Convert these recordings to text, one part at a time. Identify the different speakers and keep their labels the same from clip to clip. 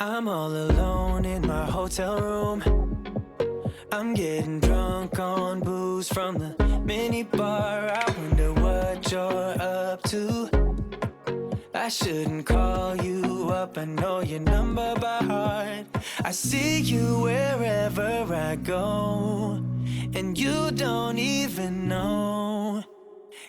Speaker 1: I'm all alone in my hotel room. I'm getting drunk on booze from the mini bar. I wonder what you're up to. I shouldn't call you up, I know your number by heart. I see you wherever I go, and you don't even know.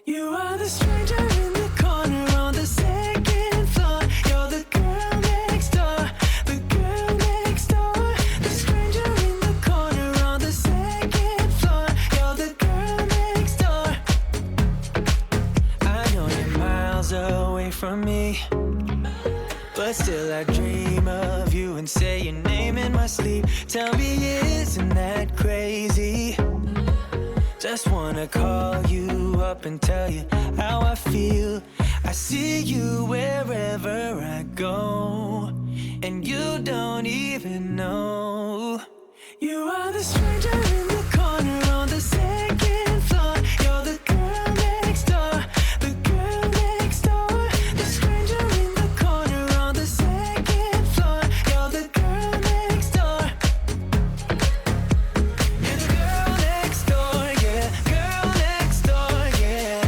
Speaker 1: You are the stranger in the corner on the second floor. You're the girl next door, the girl next door. The stranger in the corner on the second floor. You're the girl next door. I know you're miles away from me, but still I dream of you and say your name in my sleep. Tell me, isn't that crazy? Just wanna call you up and tell you how I feel. I see you wherever I go, and you don't even know. You are the stranger in the corner on the second floor. You're the girl next door, the girl next door. The stranger in the corner on the second floor. You're the girl next door. You're the girl next door, yeah. Girl next door, yeah.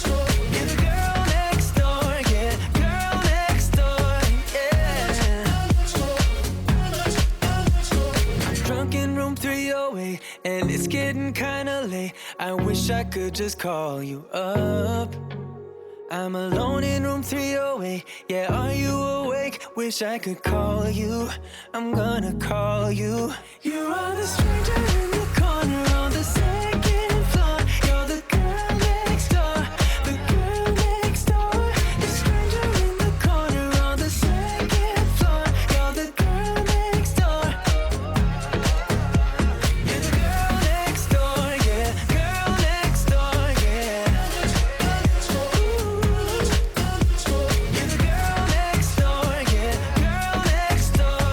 Speaker 1: You're the girl next door, yeah. Girl next door, yeah. Drunk in room 308, and it's getting kinda late. I wish I could just call you up. I'm alone in room 308. Yeah, are you awake? Wish I could call you. I'm gonna call you. You are the stranger in the corner on the second floor. You're the girl next door, the girl next door. The stranger in the corner on the second floor. You're the girl next door. You're the girl next door, yeah. Girl next door, yeah. You're the girl next door, yeah. Girl next door,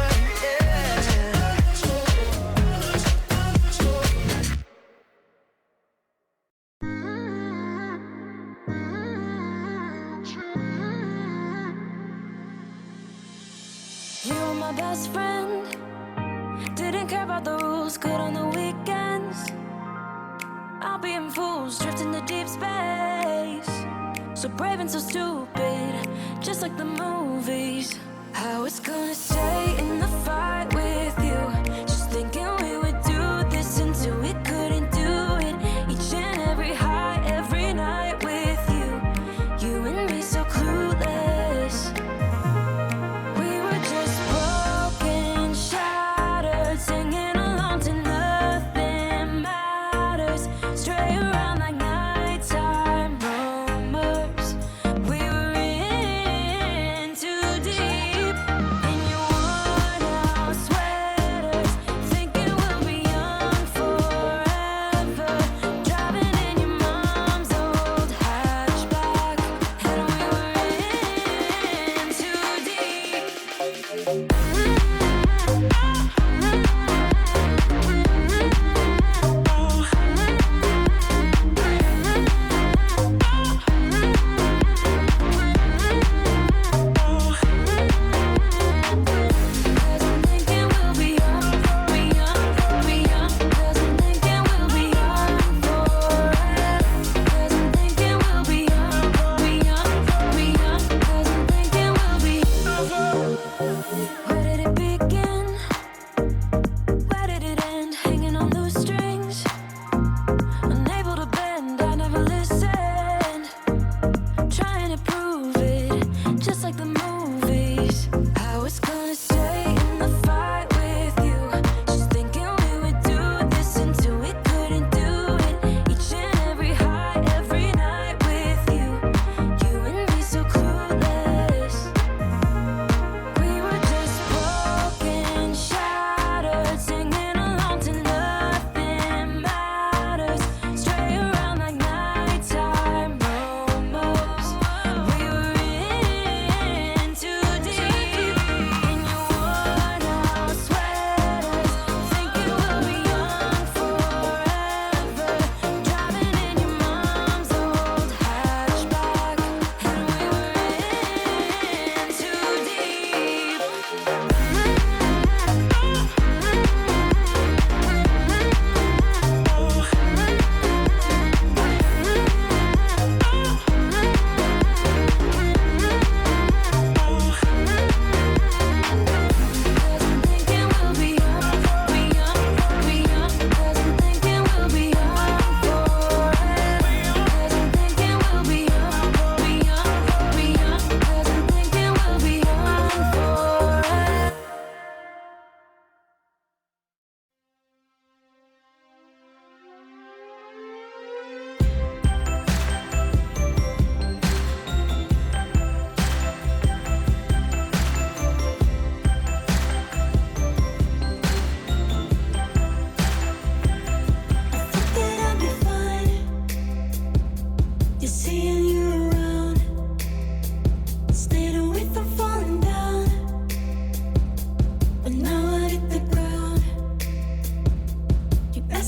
Speaker 2: You were my best friend. Didn't care about the rules, good on the weekends. I'll be in fools, drifting to deep space. So brave and so stupid, just like the movies. How it's gonna stay in the fight with you. Just thinking we would do this until we couldn't do it. Each and every high, every night with you. You and me so clueless. We were just broken, shattered, singing along to nothing matters. Stray around like nighttime rumors. We were in too deep in your worn-out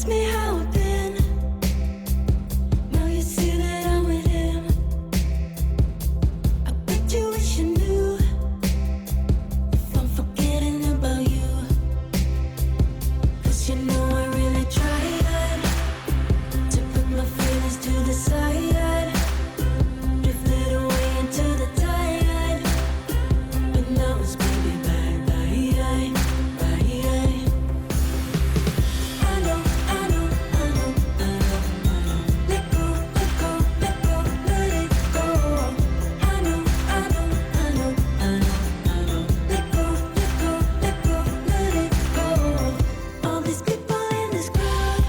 Speaker 2: ask me how I've been. Now you see that I'm with him. I bet you wish you knew if I'm forgetting about you. 'Cause you know I really tried to put my feelings to the side. Drifted away into the tide. But now it's baby bye bye. I know, I know, I know, I know, I know. Let go, let go, let go, let it go. I know, I know, I know, I know, I know. Let go, let go, let go, let it go. All these people in this crowd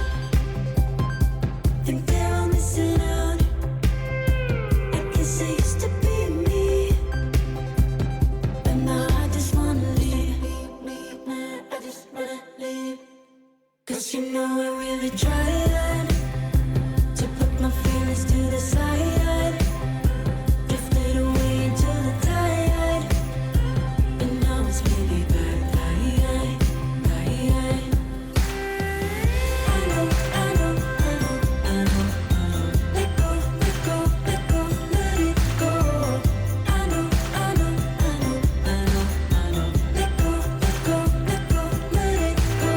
Speaker 2: think they're all missing out. I guess it used to be me, but now I just wanna leave. I just wanna leave. 'Cause you know I really tried to put my feelings to the side. Drifted away into the tide. But now it's maybe bye bye. I know, I know, I know, I know, I know. Let go, let go, let go, let it go. I know, I know, I know, I know, I know. Let go, let go, let go, let it go.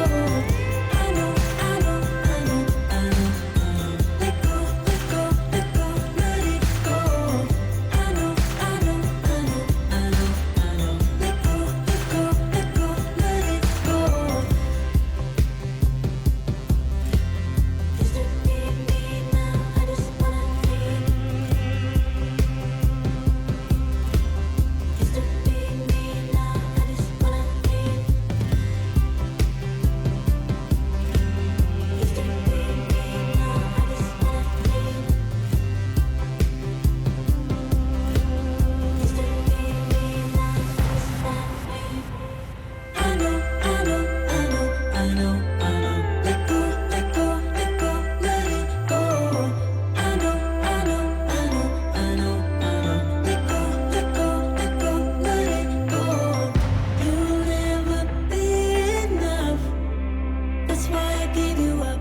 Speaker 2: I know, I know, I know, I know, I know. Let go, let go, let go, let it go. I know, I know, I know, I know, I know. Let go, let go, let go, let it go. Used to be me, now I just wanna leave. Used to be me, now I just wanna leave. Used to be me, now I just wanna leave. Used to be me, now I just wanna leave. I know, I know, I know, I know, I know. Let go, let go, let go, let it go. I know, I know, I know, I know, I know. Let go, let go, let go, let it go. You'll never be enough. That's why I gave you up.